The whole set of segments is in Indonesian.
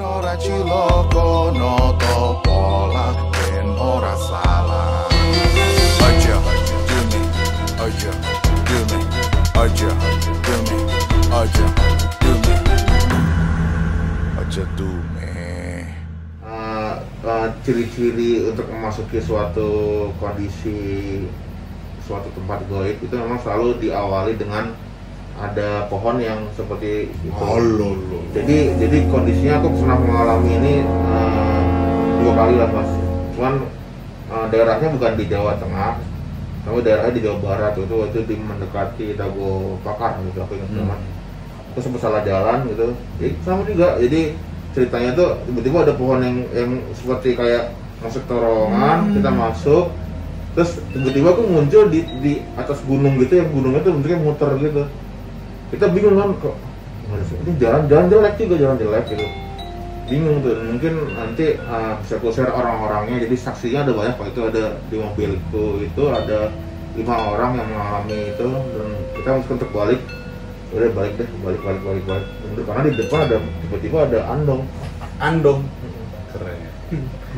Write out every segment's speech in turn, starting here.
ora ciloko no pola ben ora salah. Aja dumi, aja dumi, aja dumi, aja dumi, aja dumi. Ciri-ciri untuk memasuki suatu kondisi, suatu tempat gaib itu memang selalu diawali dengan ada pohon yang seperti itu. Jadi kondisinya aku pernah mengalami ini 2 kali lah mas. Cuman daerahnya bukan di Jawa Tengah, tapi daerahnya di Jawa Barat. Itu di mendekati Dago Pakar gitu, aku ingat banget. Terus sempat salah jalan gitu. Jadi sama juga. Jadi ceritanya tuh tiba-tiba ada pohon yang seperti kayak masuk terowongan, kita masuk, terus tiba-tiba aku muncul di atas gunung gitu, yang gunungnya tuh bentuknya muter gitu. Kita bingung kan, kok ini jalan jelek juga, jalan jelek gitu. Bingung tuh, mungkin nanti bisa aku share orang-orangnya. Jadi saksinya ada banyak, Pak. Itu ada di mobilku itu ada 5 orang yang mengalami itu, dan kita mesti untuk balik. Udah balik mundur, karena di depan ada tiba-tiba ada andong Keren.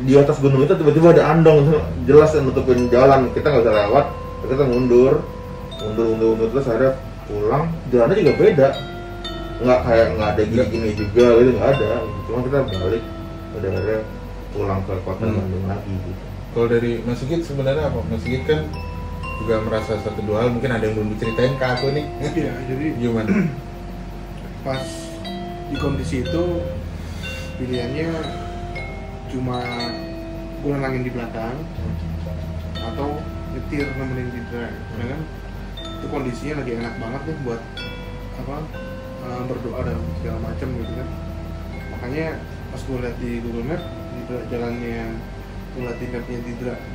di atas gunung itu. Tiba-tiba ada andong jelas yang nutupin jalan, kita nggak bisa lewat. Kita mundur terus akhirnya pulang. Jalannya juga beda, nggak ada gini juga gitu, nggak ada. Cuma kita balik, udah akhirnya pulang ke kota Bandung lagi gitu. Kalau dari Mas Sigit sebenarnya apa? Mas Sigit kan juga merasa satu dua hal, mungkin ada yang belum diceritain ke aku nih. Iya, jadi Gimana? pas di kondisi itu pilihannya cuma gue nenangin di belakang atau nyetir nemenin di drive. Karena kan itu kondisinya lagi enak banget nih buat berdoa dan segala macam gitu kan. Makanya pas gue lihat di Google Map, di jalannya ngeliatin mapnya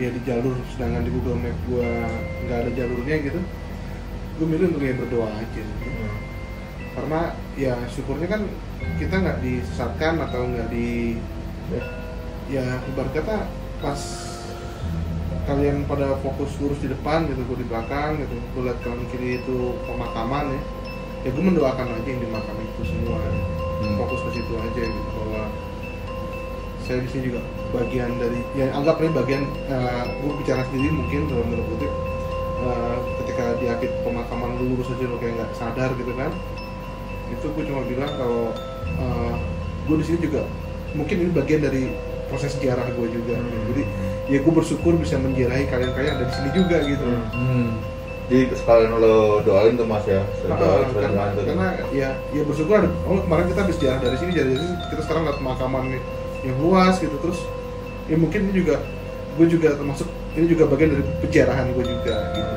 dia di jalur, sedangkan di Google Map gue nggak ada jalurnya gitu, gue milih untuk ya berdoa aja gitu. Karena ya syukurnya kan kita nggak disesatkan atau nggak ya ibarat kata pas kalian pada fokus lurus di depan gitu, gue di belakang gitu, gue lihat kanan kiri itu pemakaman ya gue mendoakan aja yang di makam itu semua, fokus ke situ aja gitu, bahwa saya di sini juga bagian dari, ya anggapnya bagian, gue bicara sendiri mungkin dalam tanda kutip, ketika di akhir pemakaman lu lurus aja lo kayak nggak sadar gitu kan, itu gue cuma bilang kalau gue di sini juga mungkin ini bagian dari proses ziarah gue juga, jadi ya gue bersyukur bisa menziarahi kalian ada di sini juga gitu. Jadi sekalian lo doain tuh mas ya, karena ya bersyukur ada, kemarin kita habis ziarah dari sini, kita sekarang lihat pemakaman yang luas gitu, terus ya mungkin ini juga gue juga termasuk, ini juga bagian dari penjarahan gue juga gitu.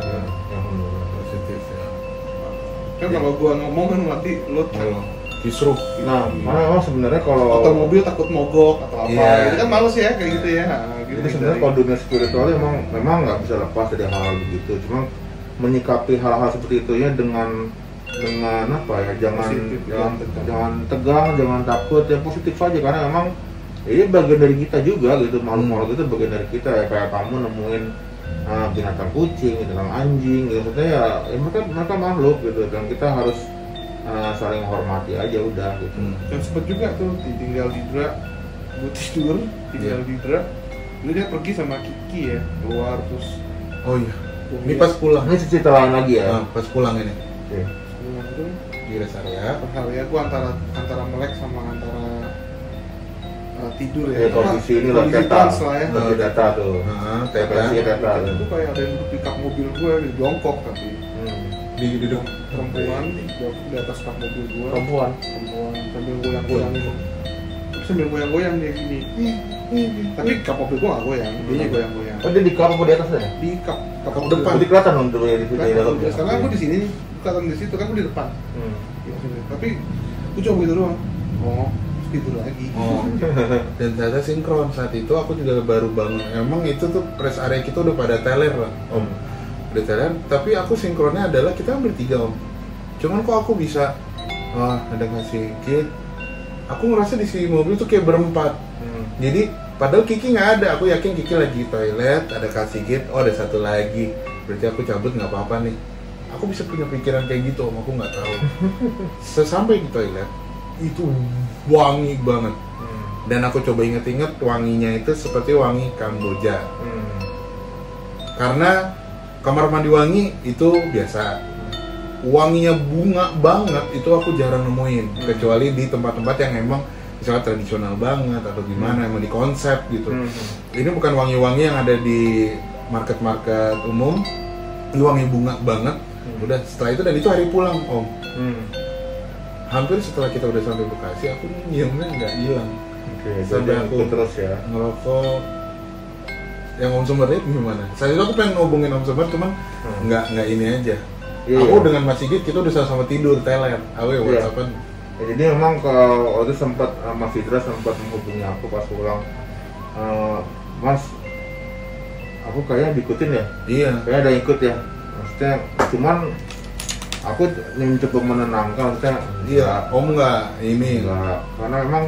Positif ya. Kan kalau gue ngomong kan nanti lo kisruh. Nah, karena sebenarnya kalau atau mobil takut mogok atau apa, itu kan males ya kayak gitu ya. Gitu. Jadi sebenarnya kalau dunia spiritual memang nggak bisa lepas dari hal-hal begitu. Cuma menyikapi hal-hal seperti itu ya dengan apa ya, jangan tegang, jangan takut, ya positif aja, karena memang ini bagian dari kita juga gitu, makhluk-makhluk itu bagian dari kita ya. Kayak kamu nemuin binatang kucing, binatang anjing gitu, maksudnya ya mereka makhluk gitu, dan kita harus saling menghormati aja udah gitu. Dan sempet juga tuh tinggal di Dra, gue tidur tinggal di Dra, lalu dia pergi sama Kiki ya keluar, terus Oh iya, ini pas pulang. Ini cerita lain lagi ya. Pas pulang ini pulang tuh di rest area. ya gue antara melek sama antara tidur ya. Kondisi ini lah kondisi teta, trans lah ya. kondisi teta tuh. Teta. Itu kayak ada yang duduk di kap mobil gue, di jongkok tapi Di duduk perempuan di atas kap mobil gue. Perempuan Sambil goyang-goyang itu. Sambil goyang-goyang dia gini. Tapi kap mobil gue nggak goyang, dia goyang-goyang. Oh, dia di kap apa di atasnya? Di kap mobil depan. Jadi kelihatan dong dulu ya di dalam. Sekarang aku di sini, kelihatan di situ kan aku di depan. Tapi aku cuma gitu doang. Oh, tidur lagi. Dan ternyata sinkron saat itu aku juga baru bangun. Emang itu tuh rest area kita udah pada teler lah. Udah teler, tapi aku sinkronnya adalah kita bertiga om. Cuman kok aku bisa ada ngasih kit. Aku ngerasa di si mobil tuh kayak berempat. Jadi padahal Kiki nggak ada. Aku yakin Kiki lagi toilet, ada kasih gate. Oh ada satu lagi. Berarti aku cabut nggak apa-apa nih. Aku bisa punya pikiran kayak gitu om. Aku nggak tahu. Sesampai di toilet itu wangi banget. Dan aku coba inget-inget wanginya itu seperti wangi Kamboja. Karena kamar mandi wangi itu biasa. Wanginya bunga banget itu aku jarang nemuin, kecuali di tempat-tempat yang emang misalnya tradisional banget atau gimana, emang di konsep gitu. Ini bukan wangi-wangi yang ada di market-market umum. Ini wangi bunga banget. Udah setelah itu, dan itu hari pulang Om. Hampir setelah kita udah sampai Bekasi, aku nyiumnya nggak hilang. Sampai aku terus ya ngerokok. Yang Om Sumbernya gimana? Saat itu aku pengen ngobongin Om Sumber, cuman nggak ini aja. Aku dengan Mas Sigit kita udah sama tidur teler. WhatsAppan. Ya, jadi memang kalau waktu sempat Mas Fitra sempat menghubungi aku pas pulang, Mas, aku kayaknya diikutin ya. Iya. Kayaknya ada ikut ya. Maksudnya, cuman aku mencoba menenangkan. Maksudnya, Iya. Om nggak ini. enggak. Karena memang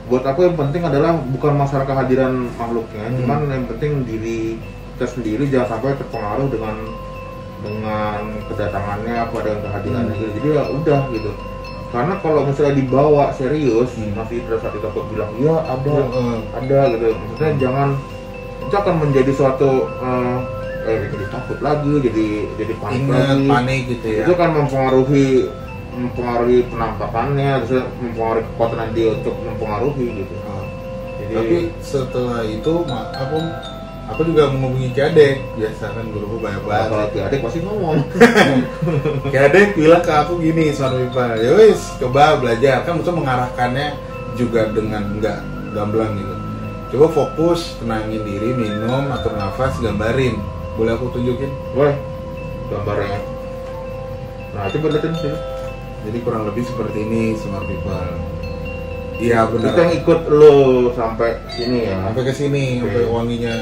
buat aku yang penting adalah bukan masalah kehadiran makhluknya, cuman yang penting diri kita sendiri jangan sampai terpengaruh dengan kedatangannya apa dengan kehadirannya gitu. Jadi ya udah gitu. Karena kalau misalnya dibawa serius, Mas Fitra saat itu aku bilang ya ada gitu. Maksudnya jangan, itu akan menjadi suatu jadi takut lagi, jadi panik gitu ya. Itu kan mempengaruhi penampakannya, terus mempengaruhi kekuatan dia untuk mempengaruhi gitu. Jadi, tapi setelah itu aku juga menghubungi Ki Adek, biasa kan guruku banyak banget. kalau Ki Adek pasti ngomong. Ki Adek bilang ke aku gini, Smart People, yowis coba belajar, kan maksudnya mengarahkannya juga dengan nggak gamblang gitu. Coba fokus, tenangin diri, minum, atur nafas, gambarin. Boleh aku tunjukin? Boleh gambarnya. Nah, coba lihatin sini. Jadi kurang lebih seperti ini, Smart People. Iya benar. Kita yang ikut lo sampai sini ya. Sampai ke sini, sampai wanginya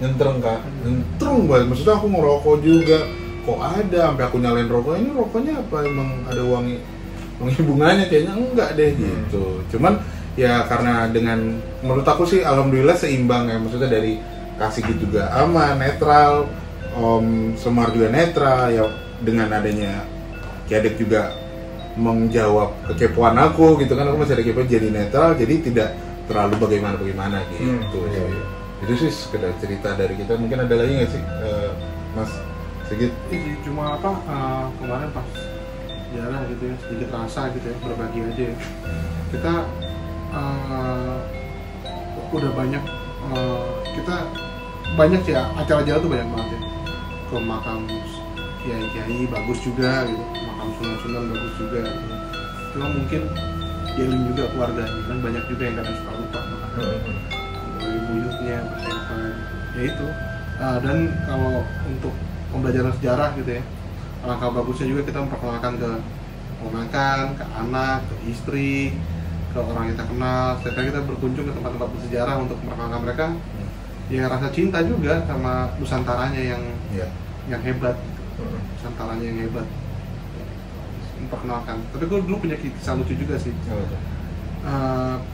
nyentreng Kak, nyentreng banget. Maksudnya aku ngerokok juga, kok ada, sampai aku nyalain rokok. Ini rokoknya apa? Emang ada wangi bunganya? Kayaknya enggak deh gitu. Cuman ya karena dengan, menurut aku sih alhamdulillah seimbang ya. Maksudnya dari Kasih juga aman, netral, Om Semar juga netral ya. Dengan adanya Ki Adek juga menjawab kekepoan aku gitu kan, aku masih ada kepoan, jadi netral, jadi tidak terlalu bagaimana gitu. Itu sih sekedar cerita dari kita. Mungkin ada lagi nggak sih Mas Sigit? Cuma kemarin pas jalan gitu ya, sedikit rasa gitu ya, berbagi aja ya. Kita udah banyak kita banyak sih ya, acara jalan tuh banyak banget ya, ke makam kiai bagus juga gitu, makam sunan bagus juga gitu. Cuma mungkin jeling juga keluarganya kan, banyak juga yang kadang suka lupa buyutnya apa ya itu. Dan kalau untuk pembelajaran sejarah gitu ya, alangkah bagusnya juga kita memperkenalkan ke ponakan, ke anak, ke istri, ke orang yang kita kenal. Setiap kita berkunjung ke tempat-tempat bersejarah untuk memperkenalkan mereka, ya rasa cinta juga sama Nusantaranya yang hebat, Nusantaranya yang hebat, memperkenalkan. Tapi gue dulu punya kisah lucu juga sih.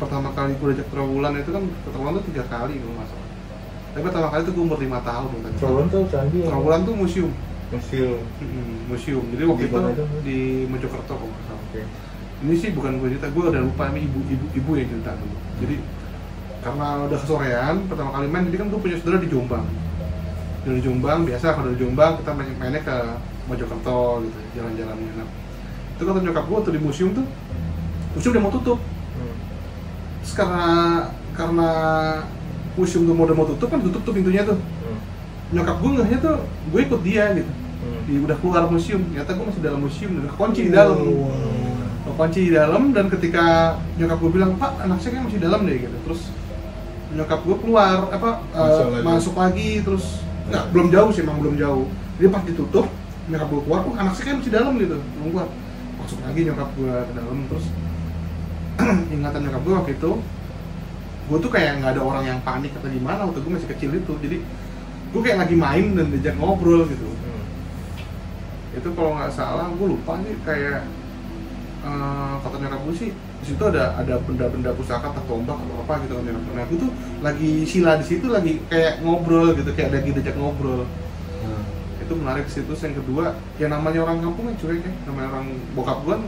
Pertama kali gue ajak Trawulan itu kan, Trawulan tuh 3 kali kalau nggak salah. Tapi pertama kali itu gue umur 5 tahun. Trawulan tuh candi. Trawulan tuh museum. Museum. Jadi waktu itu di Mojokerto kalau nggak salah. Ini sih bukan gue cerita, gue udah lupa, ini ibu yang cerita dulu. Jadi karena udah kesorean, pertama kali main, jadi kan gue punya saudara di Jombang. Dari Jombang, biasa kalau dari Jombang kita mainnya ke Mojokerto gitu, jalan-jalannya. Nah, itu kata nyokap gue tuh di museum udah mau tutup. Terus karena museum tuh udah mau tutup kan, tutup tuh pintunya tuh. Nyokap gue ngehnya tuh gue ikut dia gitu. Udah keluar museum, ternyata gue masih dalam museum dan kekunci di dalam. Kekunci di dalam, dan ketika nyokap gue bilang, "Pak, anak saya kan masih dalam deh," gitu. Terus nyokap gue keluar masuk lagi terus belum jauh sih, emang belum jauh. Jadi pas ditutup, nyokap gue keluar, anak saya kan masih dalam gitu. Belum keluar. Masuk lagi nyokap gue ke dalam, terus ingatan nyokap gue waktu itu, gue tuh kayak nggak ada orang yang panik atau gimana, waktu gue masih kecil itu. Jadi gue kayak lagi main dan diajak ngobrol gitu. Itu kalau nggak salah, gue lupa nih, kayak kata nyokap gue sih di situ ada benda-benda pusaka atau tombak atau apa gitu kan. Nah, gue tuh lagi sila di situ, lagi kayak ngobrol gitu, kayak lagi diajak ngobrol. Itu menarik di situ. Yang kedua, ya namanya orang kampung kan cuek ya, namanya orang bokap gue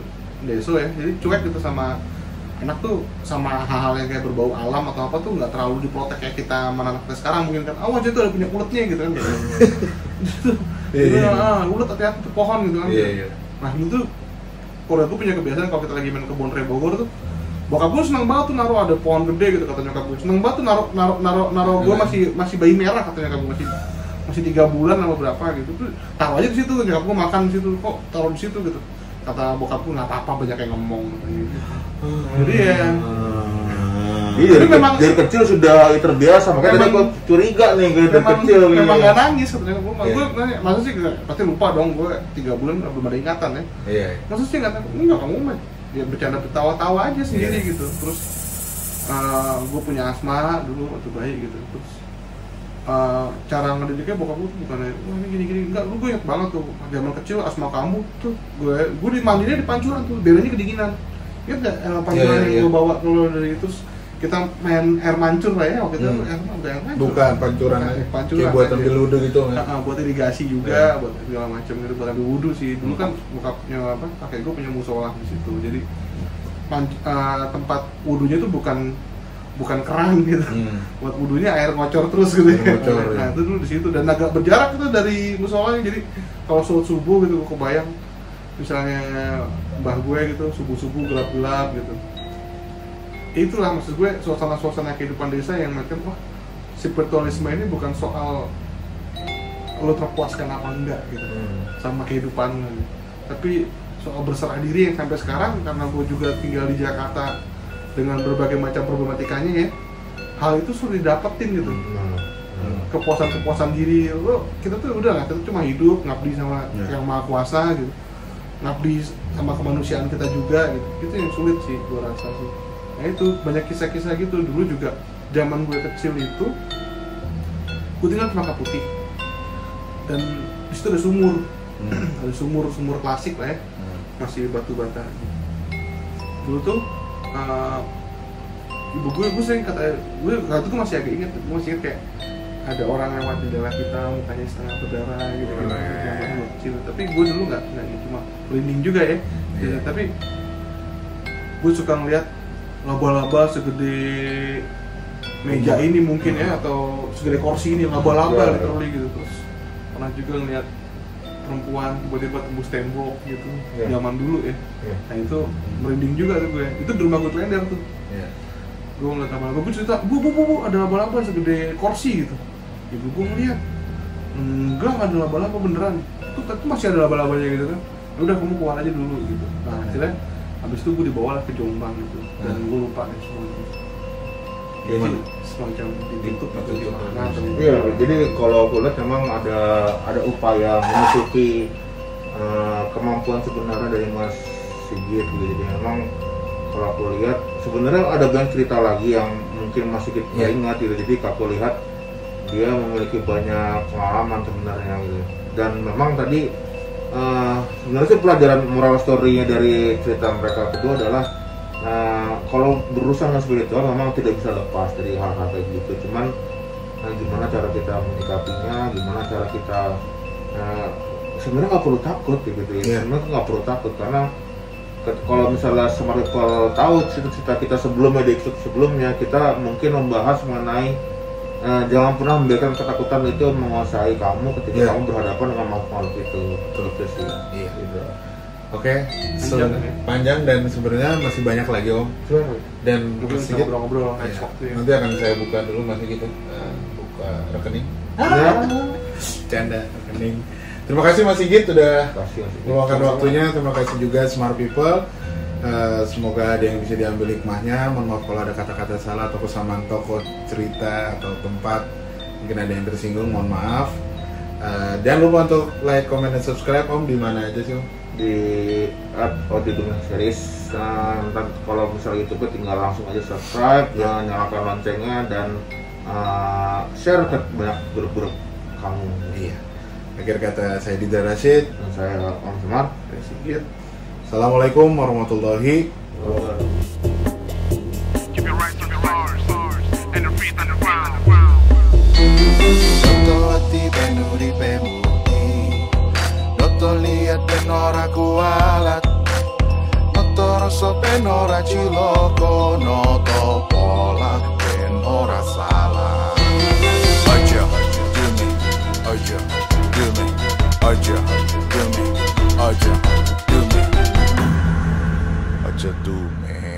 deso ya, jadi cuek gitu sama enak tuh sama hal-hal yang kayak berbau alam atau apa tuh nggak terlalu diprotek kayak kita anak kita sekarang mungkin kan awas itu ada punya uletnya gitu kan ulet hati-hati tuh pohon gitu kan. Nah itu kalau gue punya kebiasaan kalau kita lagi main kebun raya Bogor tuh bokap gue seneng banget tuh naruh ada pohon gede gitu kata nyokap gue, seneng banget tuh naruh gue masih bayi merah katanya nyokap gue masih 3 bulan atau berapa gitu tuh taruh aja di situ, nyokap gue makan di situ kok taruh di situ gitu, kata bokap gue nggak apa-apa banyak yang ngomong gitu. Jadi ya jadi dari kecil sudah terbiasa, makanya tadi gue curiga nih dari kecil memang nggak nangis katanya gue nanya masa sih pasti lupa dong gue 3 bulan belum ada ingatan ya masa sih nggak kamu mah dia bercanda ketawa-tawa aja sendiri gitu. Terus gue punya asma dulu waktu bayi gitu, terus cara ngedidiknya bokap gue tuh bukannya wah ini gini-gini, enggak, gue inget banget tuh zaman kecil asma kamu tuh gue dimandinya di pancuran tuh, berenya kedinginan. Ingat gak pancuran yang gue bawa keluar dari itu, terus kita main air mancur lah ya waktu itu, air mancur bukan pancuran aja, kayak buat ambil wudhu gitu buat irigasi juga, buat segala macam gitu, buat ambil wudhu sih. Dulu kan bokapnya kakek gue punya musola di situ, jadi tempat wudhunya tuh bukan keran gitu, buat wudhunya air ngocor terus gitu ya. Nah itu dulu di situ dan agak berjarak itu dari musolanya, jadi kalau sholat subuh gitu gue kebayang misalnya mbah gue gitu subuh gelap gitu. Itulah maksud gue suasana kehidupan desa yang macam wah spiritualisme ini bukan soal lo terpuaskan apa enggak gitu sama kehidupan gitu. Tapi soal berserah diri yang sampai sekarang karena gue juga tinggal di Jakarta dengan berbagai macam problematikanya ya, hal itu sudah didapetin gitu. Kepuasan diri lo, kita tuh udah lah, kita cuma hidup ngabdi sama yang maha kuasa gitu, ngabdi sama kemanusiaan kita juga gitu. Itu yang sulit sih gue rasa sih. Nah itu banyak kisah-kisah gitu. Dulu juga zaman gue kecil itu gue tinggal di Mangga Putih dan di situ ada sumur, ada sumur klasik lah ya, masih batu bata. Dulu tuh ibu gue sering kata gue waktu itu masih agak inget, gue masih inget kayak ada orang lewat di daerah kita mukanya setengah berdarah gitu zaman kecil. Tapi gue dulu nggak cuma merinding juga ya. Tapi gue suka ngeliat laba-laba segede meja ini mungkin ya, atau segede kursi ini laba-laba literally gitu. Terus pernah juga ngeliat perempuan tiba-tiba tembus tembok gitu zaman dulu ya. Nah itu merinding juga tuh gue. Itu di rumah gue Klender tuh. Gue ngeliat laba-laba, gue cerita, bu ada laba-laba segede kursi gitu. Ibu gue ngeliat, enggak ada laba-laba beneran. Tuh masih ada laba-labanya gitu kan. Udah kamu keluar aja dulu gitu. Nah akhirnya habis itu gue dibawa lah ke Jombang gitu. Dan gue lupa deh semua itu. Jadi semacam ditutup atau gimana. Iya, jadi kalau aku lihat memang ada upaya menutupi kemampuan sebenarnya dari Mas Sigit gitu. Jadi memang kalau aku lihat sebenarnya ada banyak cerita lagi yang mungkin masih kita ingat gitu. Jadi aku lihat dia memiliki banyak pengalaman sebenarnya gitu. Dan memang tadi sebenarnya sih pelajaran moral story-nya dari cerita mereka kedua adalah kalau berurusan dengan spiritual memang tidak bisa lepas dari hal-hal kayak gitu. Cuman gimana cara kita menyikapinya, gimana cara kita sebenarnya nggak perlu takut gitu ya. Sebenarnya nggak perlu takut karena kalau misalnya Smart People tahu cerita kita sebelumnya di episode sebelumnya, kita mungkin membahas mengenai jangan pernah membiarkan ketakutan itu menguasai kamu ketika kamu berhadapan dengan makhluk itu. Terus sih. Gitu. Oke, panjang dan sebenarnya masih banyak lagi Om. Dan sedikit ngobrol-ngobrol nanti akan saya buka dulu masih gitu, buka rekening. Canda rekening. Terima kasih Mas Sigit udah meluangkan waktunya. Terima kasih juga Smart People. Semoga ada yang bisa diambil hikmahnya. Mohon maaf kalau ada kata-kata salah atau kesamaan tokoh, cerita atau tempat mungkin ada yang tersinggung. Mohon maaf. Jangan lupa untuk like, comment, dan subscribe Om. Di mana aja sih Om? Di Audio Dunia Series. Ntar kalau misalnya YouTube tinggal langsung aja subscribe, nyalakan loncengnya dan share ke banyak grup-grup kamu. Iya. Akhir kata saya Dida Rashid dan saya Om Semar. Assalamualaikum warahmatullahi wabarakatuh. Noto lihat dan ora kualat, noto marso ben ora ciloko noto pola ben ora salah. Aja do me, aja do me, aja do me, aja do me, aja do me.